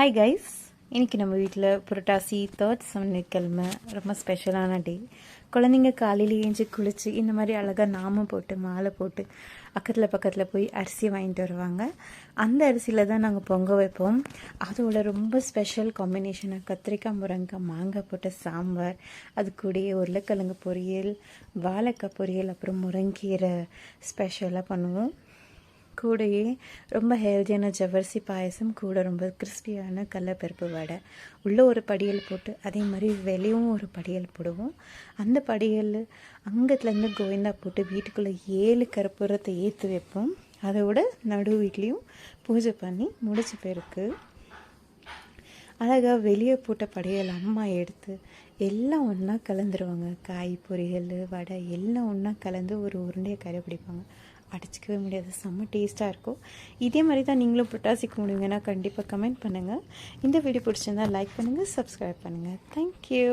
Hi guys, இன்றைக்கி நம்ம வீட்டில் புரட்டாசி 3rd சனிக்கிழமை ரொம்ப ஸ்பெஷலான டே. குழந்தைங்க காலையில் ஏஞ்சி குளித்து இந்த மாதிரி அழகாக நாமம் போட்டு மாலை போட்டு பக்கத்தில் போய் அரிசி வாங்கிட்டு வருவாங்க. அந்த அரிசியில் தான் நாங்கள் பொங்க வைப்போம். அதோட ரொம்ப ஸ்பெஷல் காம்பினேஷனாக கத்திரிக்காய், முருங்கைக்காய், மாங்காய் போட்ட சாம்பார், அது கூடயே உருளைக்கிழங்கு பொரியல், வாழைக்காய் பொரியல், அப்புறம் முருங்கீரை ஸ்பெஷலாக பண்ணுவோம். கூடயே ரொம்ப ஹெல்த்தியான ஜவ்வரிசி பாயசம், கூட ரொம்ப கிறிஸ்பியான கடலைப்பருப்பு வடை, உள்ளே ஒரு படியல் போட்டு அதே மாதிரி வெளியும் ஒரு படியல் போடுவோம். அந்த படியல் அங்கத்துலேருந்து கோவிந்தா போட்டு வீட்டுக்குள்ளே 7 கற்பூரத்தை ஏற்றி வைப்போம். அதோட நடு வீட்லேயும் பூஜை பண்ணி முடிச்ச பேருக்கு அழகாக வெளியே போட்ட படியல் அம்மா எடுத்து எல்லாம் ஒன்றா கலந்துருவாங்க. காய், பொரியல், வடை எல்லாம் ஒன்றா கலந்து ஒரு உருண்டையை கரை பிடிப்பாங்க. அடிச்சிக்கவே முடியாது, செம்ம டேஸ்ட்டாக இருக்கும். இதே மாதிரி தான் நீங்களும் புரட்டாசி கும்பிடுவீங்கன்னா கண்டிப்பாக கமெண்ட் பண்ணுங்கள். இந்த வீடியோ பிடிச்சிருந்தால் லைக் பண்ணுங்கள், சப்ஸ்கிரைப் பண்ணுங்கள். தேங்க்யூ.